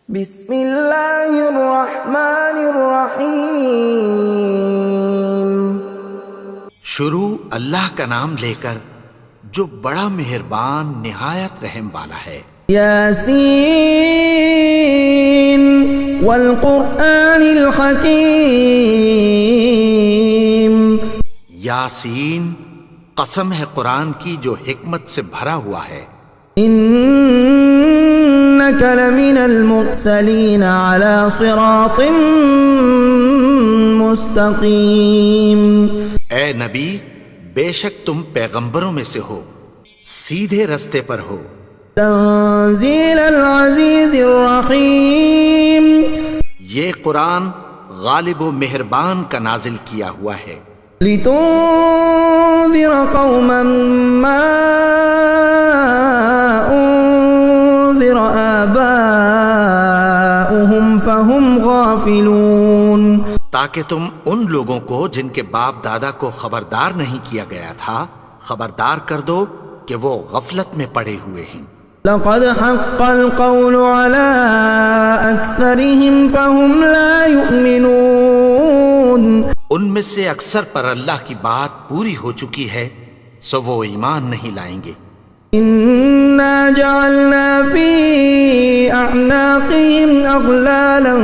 بسم اللہ الرحمن الرحیم۔ شروع اللہ کا نام لے کر جو بڑا مہربان نہایت رحم والا ہے۔ یاسین والقرآن الحکیم۔ یاسین، قسم ہے قرآن کی جو حکمت سے بھرا ہوا ہے۔ انک لمن المرسلین علی صراط مستقیم۔ اے نبی، بے شک تم پیغمبروں میں سے ہو، سیدھے رستے پر ہو۔ تنزیل العزیز الرحیم۔ یہ قرآن غالب و مہربان کا نازل کیا ہوا ہے۔ لتنذر قوما ما انذر آباؤهم فهم غافلون۔ تاکہ تم ان لوگوں کو جن کے باپ دادا کو خبردار نہیں کیا گیا تھا خبردار کر دو کہ وہ غفلت میں پڑے ہوئے ہیں۔ لقد حق القول على أكثرهم فهم لا يؤمنون۔ ان میں سے اکثر پر اللہ کی بات پوری ہو چکی ہے سو وہ ایمان نہیں لائیں گے۔ إنا جعلنا في أعناقهم أغلالا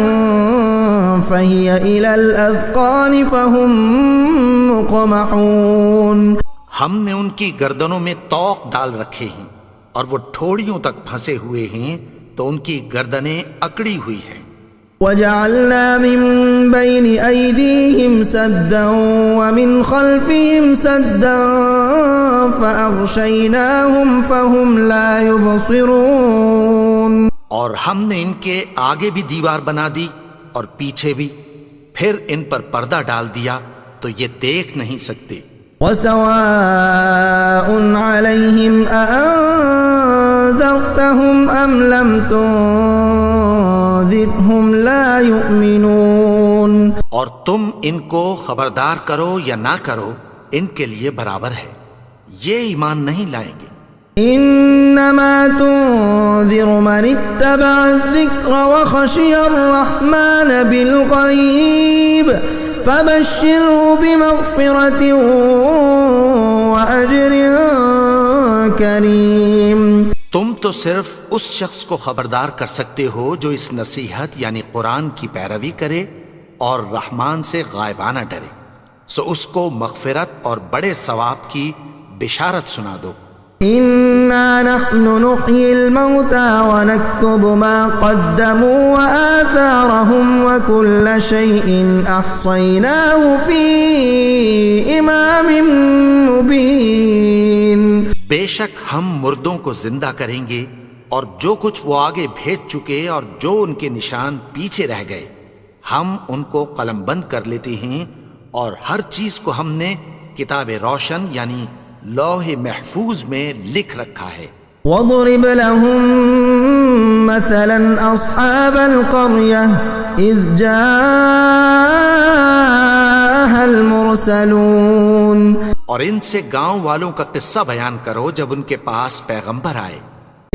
فهي إلى الأذقان فهم مقمحون۔ ہم نے ان کی گردنوں میں طوق ڈال رکھے ہیں اور وہ ٹھوڑیوں تک پھنسے ہوئے ہیں تو ان کی گردنیں اکڑی ہوئی ہیں۔ وجعلنا من بين أيديهم سدا ومن خلفهم سدا فأغشيناهم فهم لا يبصرون۔ اور ہم نے ان کے آگے بھی دیوار بنا دی اور پیچھے بھی، پھر ان پر پردہ ڈال دیا تو یہ دیکھ نہیں سکتے۔ وسواء عليهم أأنذرتهم أم لم تنذرهم لا يؤمنون۔ اور تم ان کو خبردار کرو یا نہ کرو ان کے لیے برابر ہے، یہ ایمان نہیں لائیں گے۔ انما تنذر من اتبع الذکر وخشی الرحمن بالغیب فبشره بمغفرة وأجر کریم۔ تم تو صرف اس شخص کو خبردار کر سکتے ہو جو اس نصیحت یعنی قرآن کی پیروی کرے اور رحمان سے غائبانہ ڈرے، سو اس کو مغفرت اور بڑے ثواب کی بشارت سنا دو۔ انا نحن نحيي الموتى ونكتب ما قدموا وآثارهم وكل شيء احصيناه في امام مبين۔ بے شک ہم مردوں کو زندہ کریں گے اور جو کچھ وہ آگے بھیج چکے اور جو ان کے نشان پیچھے رہ گئے ہم ان کو قلم بند کر لیتے ہیں، اور ہر چیز کو ہم نے کتاب روشن یعنی لوح محفوظ میں لکھ رکھا ہے۔ وَاضْرِبْ لَهُم مَّثَلًا أَصْحَابَ الْقَرْيَةِ إِذْ جَاءَهَا الْمُرْسَلُونَ۔ اور ان سے گاؤں والوں کا قصہ بیان کرو جب ان کے پاس پیغمبر آئے۔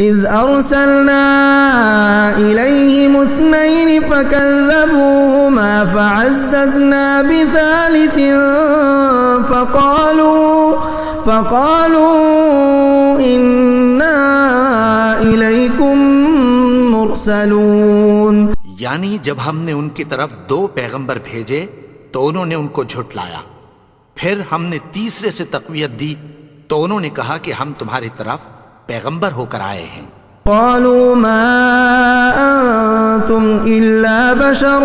إِذْ أَرْسَلْنَا إِلَيْهِمُ اثْنَيْنِ فَكَذَّبُوهُمَا فَعَزَّزْنَا بِثَالِثٍ فَقَالُوا إِنَّا إِلَيْكُمْ مُرْسَلُونَ۔ یعنی جب ہم نے ان کی طرف 2 پیغمبر بھیجے تو انہوں نے ان کو جھٹلایا، پھر ہم نے تیسرے سے تقویت دی تو انہوں نے کہا کہ ہم تمہاری طرف پیغمبر ہو کر آئے ہیں۔ قالوا ما أنتم إلا بشر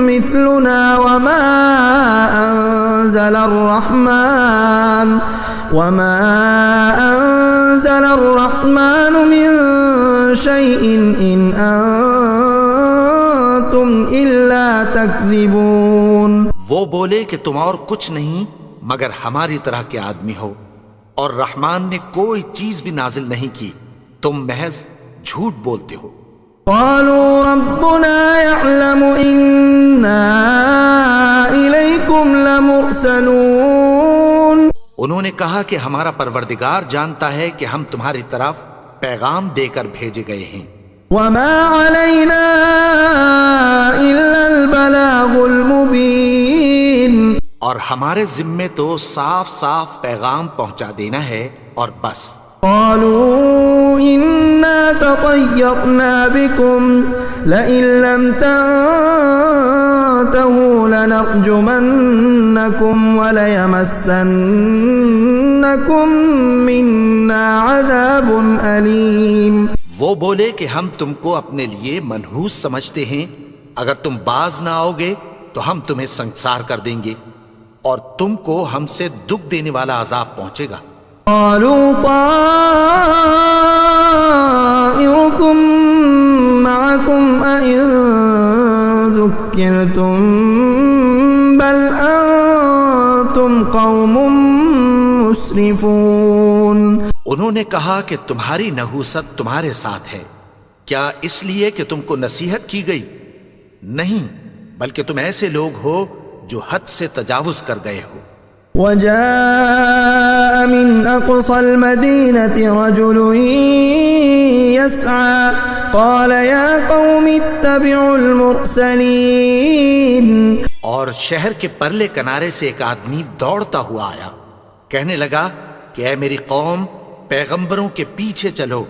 مثلنا وما أنزل الرحمن من شيء إن أنتم إلا تكذبون۔ وہ بولے کہ تم اور کچھ نہیں مگر ہماری طرح کے آدمی ہو، اور رحمان نے کوئی چیز بھی نازل نہیں کی، تم محض جھوٹ بولتے ہو۔ قالوا ربنا يعلم إنا إليكم لمرسلون۔ انہوں نے کہا کہ ہمارا پروردگار جانتا ہے کہ ہم تمہاری طرف پیغام دے کر بھیجے گئے ہیں۔ وما علينا ہمارے ذمے تو صاف صاف پیغام پہنچا دینا ہے اور بس. قالوا إنا تطيرنا بكم لئن لم تنتهوا لنرجمنكم وليمسنكم منا عذاب أليم. وہ بولے کہ ہم تم کو اپنے لیے منحوس سمجھتے ہیں، اگر تم باز نہ آؤ گے تو ہم تمہیں سنگسار کر دیں گے اور تم کو ہم سے دکھ دینے والا عذاب پہنچے گا. قالوا طائركم معكم أئن ذكرتم بل أنتم قوم مسرفون. انہوں نے کہا کہ تمہاری نحوست تمہارے ساتھ ہے، کیا اس لیے کہ تم کو نصیحت کی گئی؟ نہیں، بلکہ تم ایسے لوگ ہو جو حد سے تجاوز کر گئے ہو. وجاء من أقصى المدينة رجل يسعى قال يا قوم اتبعوا المرسلين. اور شہر کے پرلے کنارے سے ایک آدمی دوڑتا ہوا آیا، کہنے لگا کہ اے میری قوم، پیغمبروں کے پیچھے چلو.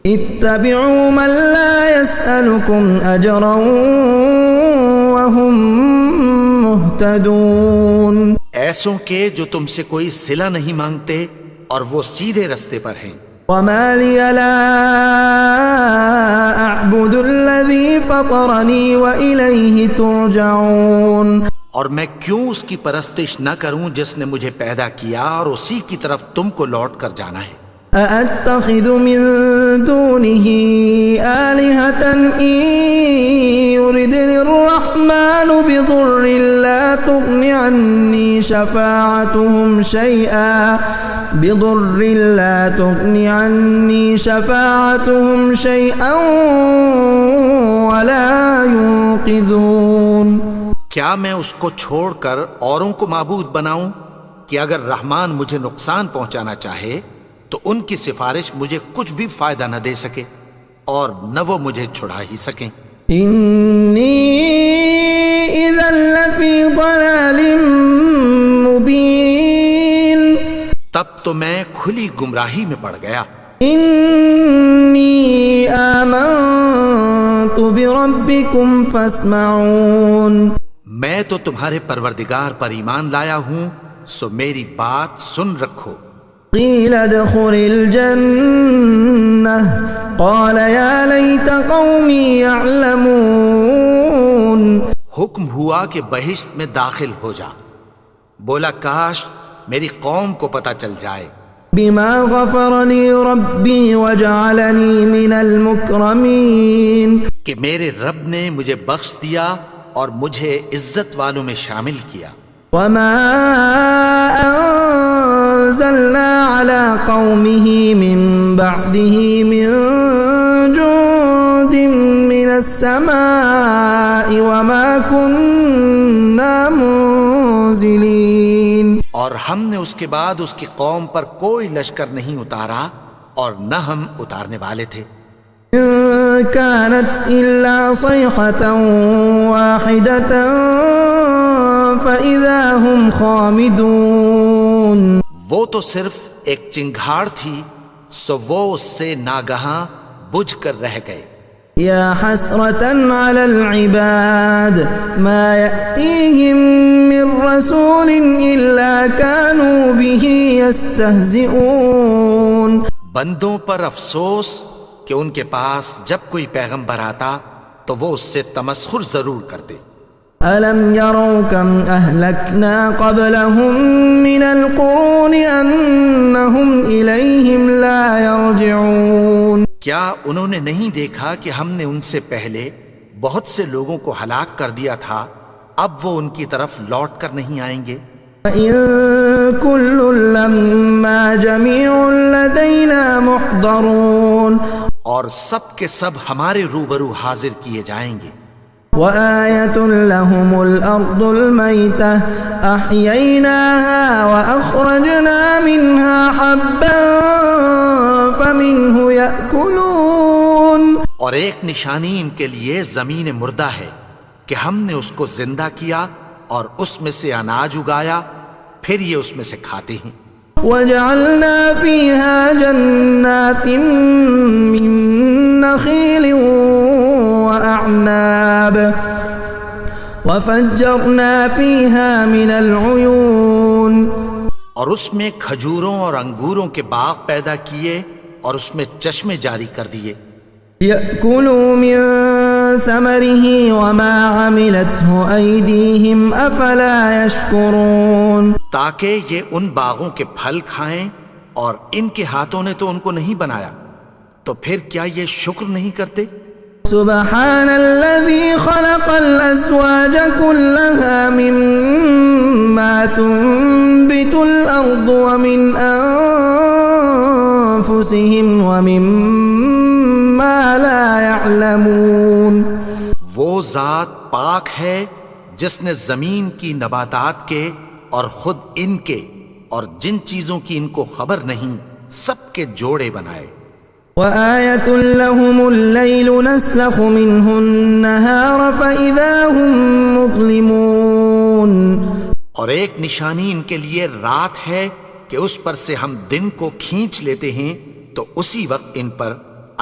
اتبعوا من لا يسألكم أجرا وهم مهتدون. ایسوں کے جو تم سے کوئی صلہ نہیں مانگتے اور وہ سیدھے رستے پر ہیں. وما لي لا أعبد الذي فطرني وإليه ترجعون. اور میں کیوں اس کی پرستش نہ کروں جس نے مجھے پیدا کیا اور اسی کی طرف تم کو لوٹ کر جانا ہے. أأتخذ من دونه آلهة إن يردني الرحمن بضر لا تغن عني شفاعتهم شيئا ولا ينقذون. کیا میں اس کو چھوڑ کر اوروں کو معبود بناؤں کہ اگر رحمان مجھے نقصان پہنچانا چاہے تو ان کی سفارش مجھے کچھ بھی فائدہ نہ دے سکے اور نہ وہ مجھے چھڑا ہی سکیں. انی اذا لفی ضلال مبین. تب تو میں کھلی گمراہی میں پڑ گیا. انی آمنت بربکم فاسمعون. میں تو تمہارے پروردگار پر ایمان لایا ہوں، سو میری بات سن رکھو. قیل ادخل الجنة قال یا لیت قومی یعلمون. حکم ہوا کہ بہشت میں داخل ہو جا. بولا کاش میری قوم کو پتہ چل جائے. بما غفر لی ربی وجعلنی من المکرمین. کہ میرے رب نے مجھے بخش دیا اور مجھے عزت والوں میں شامل کیا. وما انزلنا على قومه من بعده من جند من السماء وما كنا منزلين. اور ہم نے اس کے بعد اس کی قوم پر کوئی لشکر نہیں اتارا اور نہ ہم اتارنے والے تھے. كانت إلا صيحة واحدة فإذا هم خامدون. وہ تو صرف ایک چنگھاڑ تھی، سو وہ اس سے ناگہاں بجھ کر رہ گئے. یا حسرة على العباد ما يأتيهم من رسول إلا كانوا به يستهزئون. بندوں پر افسوس کہ ان کے پاس جب کوئی پیغمبر آتا تو وہ اس سے تمسخر ضرور کرتے. أَلَمْ يَرَوْا كَمْ أَهْلَكْنَا قَبْلَهُمْ مِنَ الْقُرُونِ أَنَّهُمْ إِلَيْهِمْ لَا يَرْجِعُونَ. کیا انہوں نے نہیں دیکھا کہ ہم نے ان سے پہلے بہت سے لوگوں کو ہلاک کر دیا تھا، اب وہ ان کی طرف لوٹ کر نہیں آئیں گے. وَإِن كُلٌّ لَّمَّا جَمِيعٌ لَّدَيْنَا مُحْضَرُونَ. اور سب کے سب ہمارے روبرو حاضر کیے جائیں گے. وآية لهم الأرض الميتة أحييناها وأخرجنا منها حبا فمنه يأكلون. اور ایک نشانی ان کے لیے زمین مردہ ہے کہ ہم نے اس کو زندہ کیا اور اس میں سے اناج اگایا، پھر یہ اس میں سے کھاتے ہیں۔ وجعلنا فيها جنات من نخيل وأعناب وفجرنا فيها من العيون، اور اس میں کھجوروں اور انگوروں کے باغ پیدا کیے اور اس میں چشمے جاری کر دیے۔ يأكلوا من ثمره وما عملته أيديهم أفلا يشكرون، تاکہ یہ ان باغوں کے پھل کھائیں، اور ان کے ہاتھوں نے تو ان کو نہیں بنایا، تو پھر کیا یہ شکر نہیں کرتے؟ سبحان الذي خلق الأزواج كلها مما تنبت الأرض ومن أنفسهم ومما لا يعلمون، وہ ذات پاک ہے جس نے زمین کی نباتات کے اور خود ان کے اور جن چیزوں کی ان کو خبر نہیں سب کے جوڑے بنائے۔ وآية لهم الليل نسلخ منه النهار فإذا هم مظلمون، اور ایک نشانی ان کے لیے رات ہے کہ اس پر سے ہم دن کو کھینچ لیتے ہیں تو اسی وقت ان پر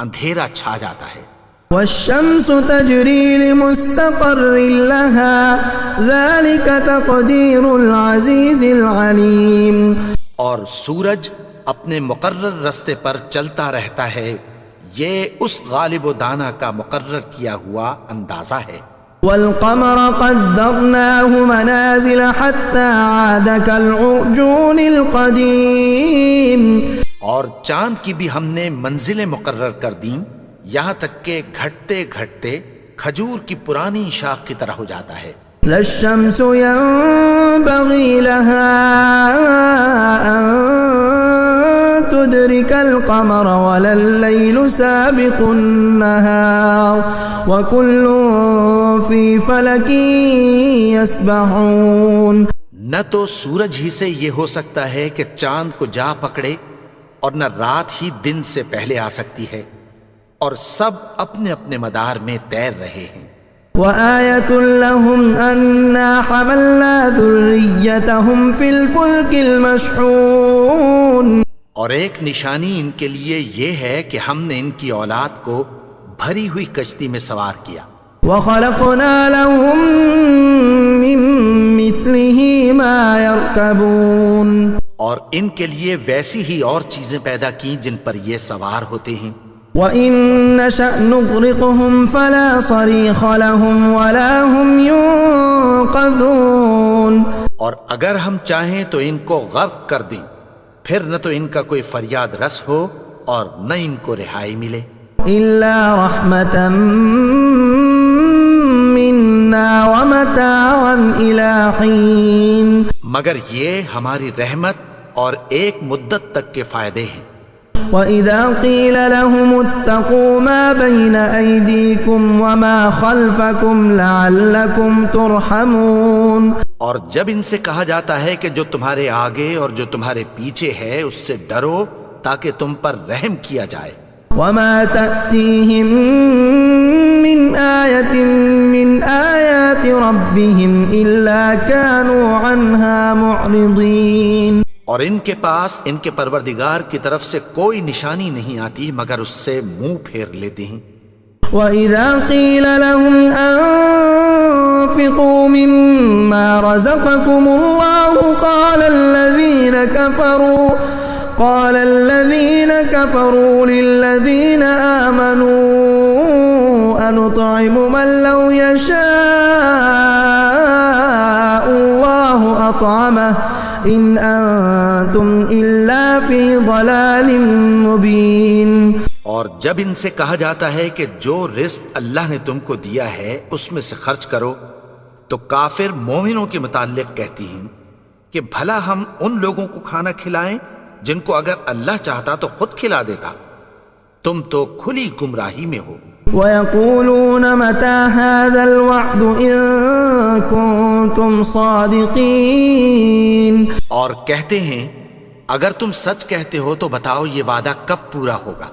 اندھیرا چھا جاتا ہے۔ والشمس تجري لمستقر لها ذلك تقدير العزيز العليم، اور سورج اپنے مقرر رستے پر چلتا رہتا ہے، یہ اس غالب و دانا کا مقرر کیا ہوا اندازہ ہے۔ والقمر قدرناه منازل حتى عاد كالعرجون القديم، اور چاند کی بھی ہم نے منزلیں مقرر کر دیں، یہاں تک کہ گھٹتے گھٹتے کھجور کی پرانی شاخ کی طرح ہو جاتا ہے۔ لا الشمس ينبغي لها أن تدرك القمر ولا الليل سابق النهار وكل في فلك يسبحون، نہ تو سورج ہی سے یہ ہو سکتا ہے کہ چاند کو جا پکڑے، اور نہ رات ہی دن سے پہلے آ سکتی ہے، اور سب اپنے اپنے مدار میں تیر رہے ہیں۔ وآية لهم أنا حملنا ذريتهم في الفلك المشحون، اور ایک نشانی ان کے لیے یہ ہے کہ ہم نے ان کی اولاد کو بھری ہوئی کشتی میں سوار کیا۔ وخلقنا لهم من مثله ما يركبون، اور ان کے لیے ویسی ہی اور چیزیں پیدا کی جن پر یہ سوار ہوتے ہیں۔ وَإِن نَّشَأْ نُغْرِقْهُمْ فَلَا صَرِيخَ لَهُمْ وَلَا هُمْ يُنقَذُونَ، اور اگر ہم چاہیں تو ان کو غرق کر دیں، پھر نہ تو ان کا کوئی فریاد رس ہو اور نہ ان کو رہائی ملے۔ إِلَّا رَحْمَةً مِّنَّا وَمَتَاعًا إِلَىٰ حِينٍ، مگر یہ ہماری رحمت اور ایک مدت تک کے فائدے ہیں۔ وَإِذَا قِيلَ لَهُمُ اتَّقُوا مَا بَيْنَ أَيْدِيكُمْ وَمَا خَلْفَكُمْ لَعَلَّكُمْ تُرْحَمُونَ، اور جب ان سے کہا جاتا ہے کہ جو تمہارے آگے اور جو تمہارے پیچھے ہے اس سے ڈرو تاکہ تم پر رحم کیا جائے۔ وَمَا تَأْتِيهِم مِّنْ آيَةٍ مِّنْ آيَاتِ رَبِّهِمْ إِلَّا كَانُوا عَنْهَا مُعْرِضِينَ، اور ان کے پاس ان کے پروردگار کی طرف سے کوئی نشانی نہیں آتی مگر اس سے منہ پھیر لیتے ہیں۔ وَإِذَا قِيلَ لَهُمْ أَنفِقُوا مِمَّا رَزَقَكُمُ اللَّهُ قَالَ الَّذِينَ كَفَرُوا لِلَّذِينَ آمَنُوا أَنُطْعِمُ مَن لَّوْ يَشَاءُ اللَّهُ أَطْعَمَهُ إِنْ أَنتُمْ إِلَّا فِي ضَلَالٍ مُّبِينٍ، اور جب ان سے کہا جاتا ہے کہ جو رزق اللہ نے تم کو دیا ہے اس میں سے خرچ کرو، تو کافر مومنوں کے متعلق کہتی ہیں کہ بھلا ہم ان لوگوں کو کھانا کھلائیں جن کو اگر اللہ چاہتا تو خود کھلا دیتا، تم تو کھلی گمراہی میں ہو۔ وَيَقُولُونَ مَتَىٰ هَٰذَا الْوَعْدُ إِن كُنتُمْ صَادِقِينَ، اور کہتے ہیں اگر تم سچ کہتے ہو تو بتاؤ یہ وعدہ کب پورا ہوگا۔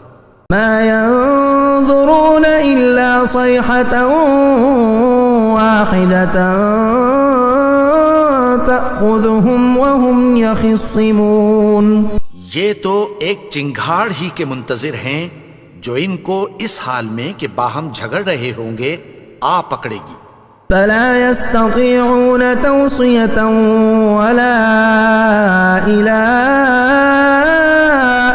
مَا يَنظُرُونَ إِلَّا صَيْحَةً وَاحِدَةً تأخذهم وهم يخصمون. یہ تو ایک چنگھاڑ ہی کے منتظر ہیں جو ان کو اس حال میں کہ باہم جھگڑ رہے ہوں گے آ پکڑے گی. فلا يستطيعون توصية ولا إلى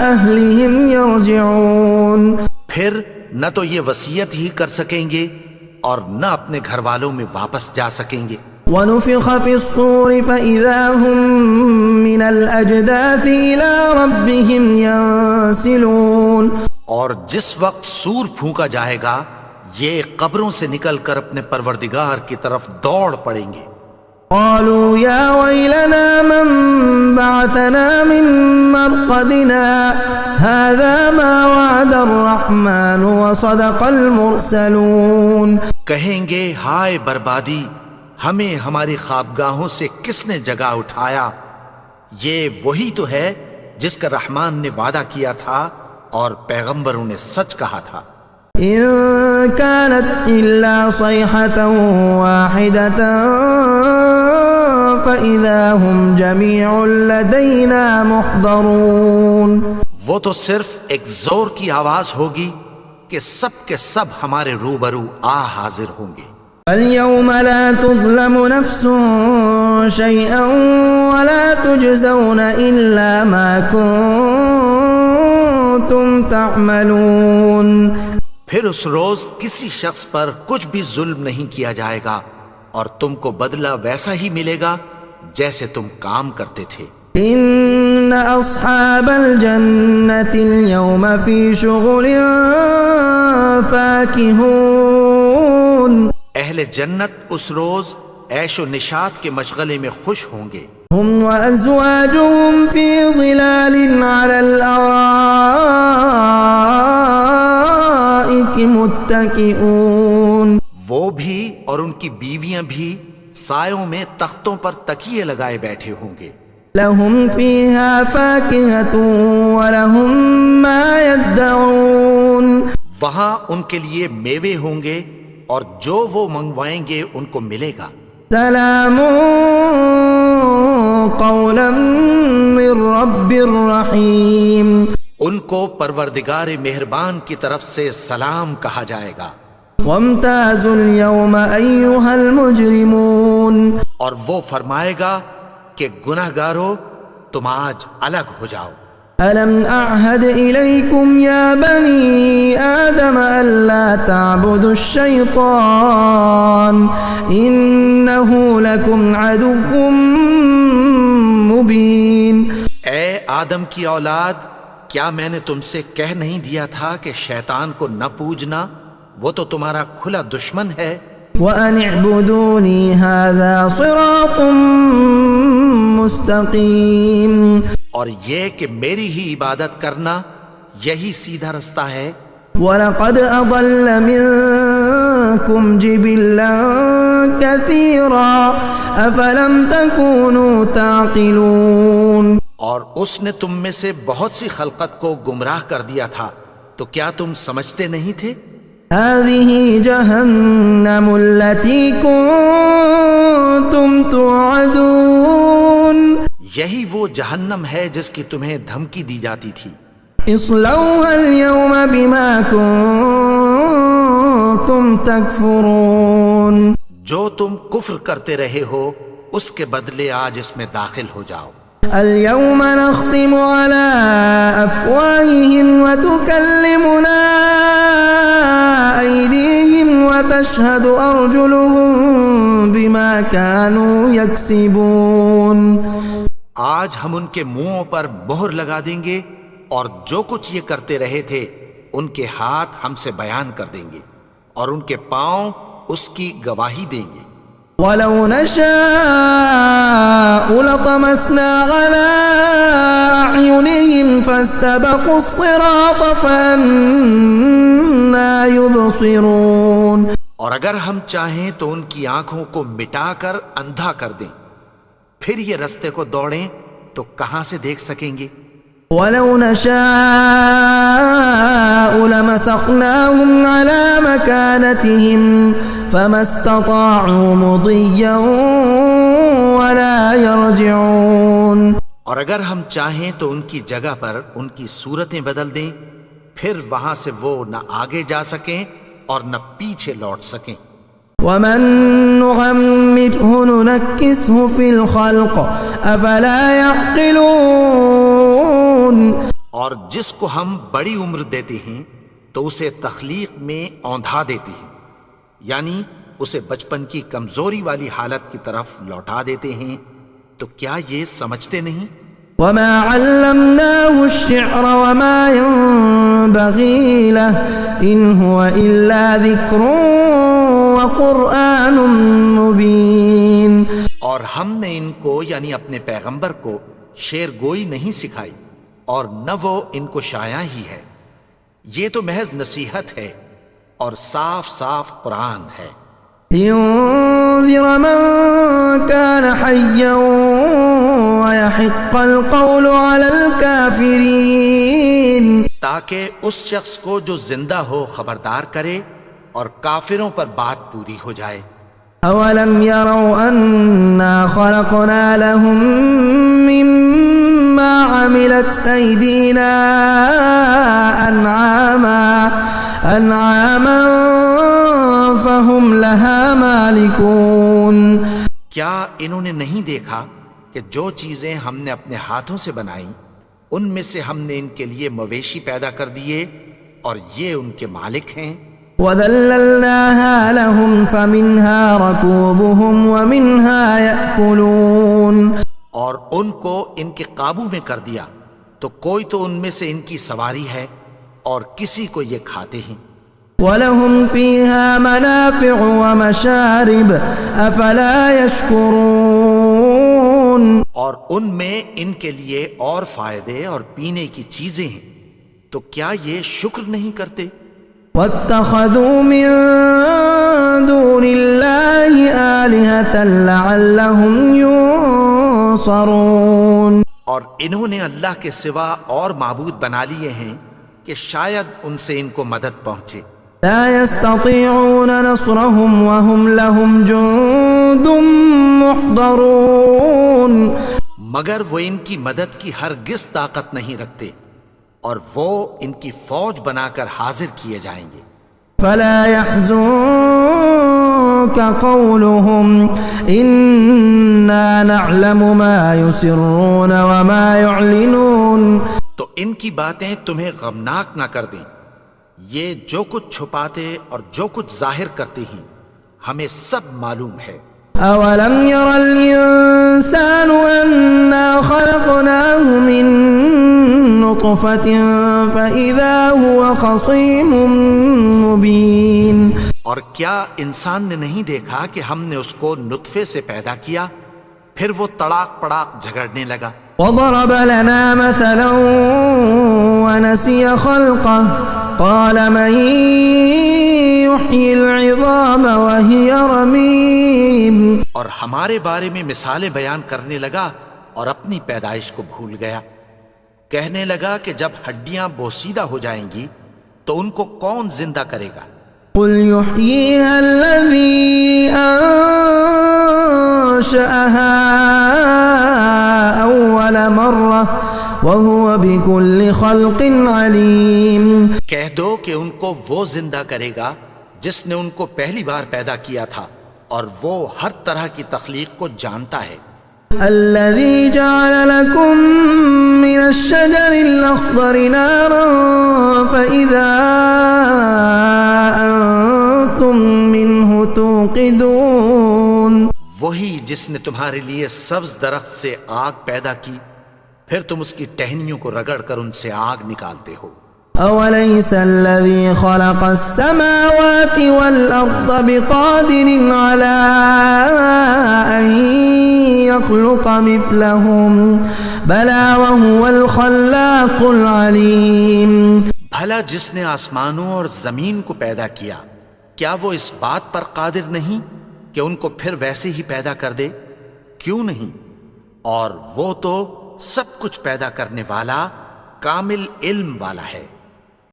أهلهم يرجعون. پھر نہ تو یہ وصیت ہی کر سکیں گے اور نہ اپنے گھر والوں میں واپس جا سکیں گے. ونفخ في الصور فإذا هم من الأجداث إلى ربهم ينسلون. اور جس وقت سور پھونکا جائے گا یہ قبروں سے نکل کر اپنے پروردگار کی طرف دوڑ پڑیں گے. قالوا يا ويلنا من بعثنا من مرقدنا هذا ما وعد الرحمن وصدق المرسلون. کہیں گے ہائے بربادی، ہمیں ہماری خوابگاہوں سے کس نے جگا اٹھایا؟ یہ وہی تو ہے جس کا رحمان نے وعدہ کیا تھا اور پیغمبروں نے سچ کہا تھا. إن كانت إلا صيحة واحدة فإذا هم جميع لدينا محضرون. وہ تو صرف ایک زور کی آواز ہوگی کہ سب کے سب ہمارے روبرو آ حاضر ہوں گے. اليوم لا تظلم نفس شيئا ولا تجزون إلا ما كنتم تعملون. پھر اس روز کسی شخص پر کچھ بھی ظلم نہیں کیا جائے گا اور تم کو بدلہ ویسا ہی ملے گا جیسے تم کام کرتے تھے. ان اصحاب الجنة اليوم في شغل فاكهون. اہل جنت اس روز عیش و نشاط کے مشغلے میں خوش ہوں گے. هم وازواجهم في ظلال على الارائك متكئون. وہ بھی اور ان کی بیویاں بھی سایوں میں تختوں پر تکیے لگائے بیٹھے ہوں گے. لهم فيها فاكهة ولهم ما يدعون. وہاں ان کے لیے میوے ہوں گے اور جو وہ منگوائیں گے ان کو ملے گا. سلام قولا من رب الرحیم. ان کو پروردگار مہربان کی طرف سے سلام کہا جائے گا. وامتازوا اليوم ایها المجرمون. اور وہ فرمائے گا کہ گناہگارو تم آج الگ ہو جاؤ. ألم أعهد إليكم يا بني آدم ألا تعبدوا الشيطان إنه لكم عدو مبين. اے آدم کی اولاد، کیا میں نے تم سے کہہ نہیں دیا تھا کہ شیطان کو نہ پوجنا؟ وہ تو تمہارا کھلا دشمن ہے. وأن اعبدوني هذا صراط مستقيم. اور یہ کہ میری ہی عبادت کرنا یہی سیدھا رستہ ہے. وَلَقَدْ أَضَلَّ مِنكُمْ جِبِلًّا كَثِيرًا أَفَلَمْ تَكُونُوا تَعْقِلُونَ. اور اس نے تم میں سے بہت سی خلقت کو گمراہ کر دیا تھا، تو کیا تم سمجھتے نہیں تھے؟ هَذِهِ جَهَنَّمُ الَّتِي كُنتُمْ تُوعَدُونَ. یہی وہ جہنم ہے جس کی تمہیں دھمکی دی جاتی تھی. اصلوها اليوم بما كنتم تكفرون. جو تم کفر کرتے رہے ہو اس کے بدلے آج اس میں داخل ہو جاؤ. اليوم نختم على أفواههم وتكلمنا أيديهم وتشهد أرجلهم بما كانوا يكسبون. آج ہم ان کے منہوں پر مہر لگا دیں گے اور جو کچھ یہ کرتے رہے تھے ان کے ہاتھ ہم سے بیان کر دیں گے اور ان کے پاؤں اس کی گواہی دیں گے. وَلَوْ نَشَاءُ لَطَمَسْنَا عَلَىٰ أَعْيُنِهِمْ فَاسْتَبَقُوا الصِّرَاطَ فَأَنَّىٰ يُبْصِرُونَ. اور اگر ہم چاہیں تو ان کی آنکھوں کو مٹا کر اندھا کر دیں، پھر یہ رستے کو دوڑیں تو کہاں سے دیکھ سکیں گے. وَلَوْ نَشَاءُ لَمَسَخْنَاهُمْ عَلَىٰ مَكَانَتِهِمْ فَمَا اسْتَطَاعُوا مُضِيًّا ولا يرجعون. اور اگر ہم چاہیں تو ان کی جگہ پر ان کی صورتیں بدل دیں، پھر وہاں سے وہ نہ آگے جا سکیں اور نہ پیچھے لوٹ سکیں. ومن نعمره ننكسه في الخلق افلا يعقلون. اور جس کو ہم بڑی عمر دیتے ہیں تو اسے تخلیق میں اوندھا دیتے ہیں، یعنی اسے بچپن کی کمزوری والی حالت کی طرف لوٹا دیتے ہیں. تو کیا یہ سمجھتے نہیں؟ وما علمناه الشعر وما ينبغي له ان هو الا ذكر وقرآن مبين. اور ہم نے ان کو یعنی اپنے پیغمبر کو شعر گوئی نہیں سکھائی اور نہ وہ ان کو شایا ہی ہے، یہ تو محض نصیحت ہے اور صاف صاف قرآن ہے. لينذر من كان حيا ويحق القول على الكافرين. تاکہ اس شخص کو جو زندہ ہو خبردار کرے اور کافروں پر بات پوری ہو جائے. اولم يروا انا خلقنا لهم مما عملت ايدينا انعاما فهم لها مالكون. کیا انہوں نے نہیں دیکھا کہ جو چیزیں ہم نے اپنے ہاتھوں سے بنائیں ان میں سے ہم نے ان کے لیے مویشی پیدا کر دیے اور یہ ان کے مالک ہیں. وَذَلَّلْنَاهَا لَهُمْ فَمِنْهَا رَكُوبُهُمْ وَمِنْهَا يَأْكُلُونَ. اور ان کو ان کے قابو میں کر دیا تو کوئی تو ان میں سے ان کی سواری ہے اور کسی کو یہ کھاتے ہیں. وَلَهُمْ فِيهَا مَنَافِعُ وَمَشَارِبُ أَفَلَا يَشْكُرُونَ. اور ان میں ان کے لیے اور فائدے اور پینے کی چیزیں ہیں، تو کیا یہ شکر نہیں کرتے؟ وَاتَّخَذُوا مِن دُونِ اللَّهِ آلِهَةً لَعَلَّهُمْ يُنصَرُونَ. اور انہوں نے اللہ کے سوا اور معبود بنا لیے ہیں کہ شاید ان سے ان کو مدد پہنچے. لا يستطيعون نصرهم وهم لهم جند محضرون. مگر وہ ان کی مدد کی ہرگز طاقت نہیں رکھتے اور وہ ان کی فوج بنا کر حاضر کیے جائیں گے. فلا يحزنك قولهم إنا نعلم ما يسرون وما يعلنون. تو ان کی باتیں تمہیں غمناک نہ کر دیں، یہ جو کچھ چھپاتے اور جو کچھ ظاہر کرتے ہیں ہمیں سب معلوم ہے. أولم ير الإنسان أنا خلقناه من نطفة فإذا هو خصيم مبين. اور کیا انسان نے نہیں دیکھا کہ ہم نے اس کو نطفے سے پیدا کیا پھر وہ تڑاک پڑاک جھگڑنے لگا. وضرب لنا مثلا ونسي خلقه قال من يحيي العظام وهي رميم. اور ہمارے بارے میں مثالیں بیان کرنے لگا اور اپنی پیدائش کو بھول گیا. کہنے لگا کہ جب ہڈیاں بوسیدہ ہو جائیں گی تو ان کو کون زندہ کرے گا؟ قل يحييها الذي أنشأها أول مرة وهو بكل خلق عليم. کہہ دو کہ ان کو وہ زندہ کرے گا جس نے ان کو پہلی بار پیدا کیا تھا اور وہ ہر طرح کی تخلیق کو جانتا ہے. الذي جعل لكم من الشجر الأخضر نارا فإذا أنتم منه توقدون. وہی جس نے تمہارے لیے سبز درخت سے آگ پیدا کی پھر تم اس کی ٹہنیوں کو رگڑ کر ان سے آگ نکالتے ہو. أوليس الذي خلق السماوات والأرض بقادر على أن يخلق مثلهم بلى وهو الخلاق العليم. بھلا جس نے آسمانوں اور زمین کو پیدا کیا کیا وہ اس بات پر قادر نہیں کہ ان کو پھر ویسے ہی پیدا کر دے؟ کیوں نہیں؟ اور وہ تو سب کچھ پیدا کرنے والا کامل علم والا ہے.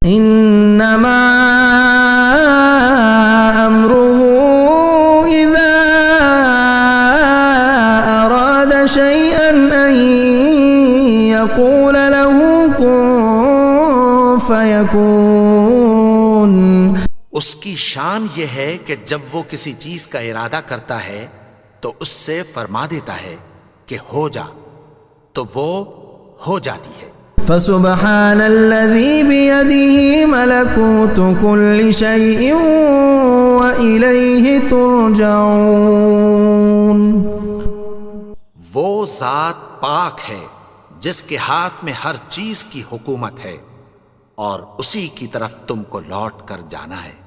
انما امره اذا اراد فيكون اس کی شان یہ ہے کہ جب وہ کسی چیز کا ارادہ کرتا ہے تو اس سے فرما دیتا ہے کہ ہو جا، تو وہ ہو جاتی ہے۔ فسبحان الذي بيده ملكوت كل شيء وإليه ترجعون۔ وہ ذات پاک ہے جس کے ہاتھ میں ہر چیز کی حکومت ہے اور اسی کی طرف تم کو لوٹ کر جانا ہے۔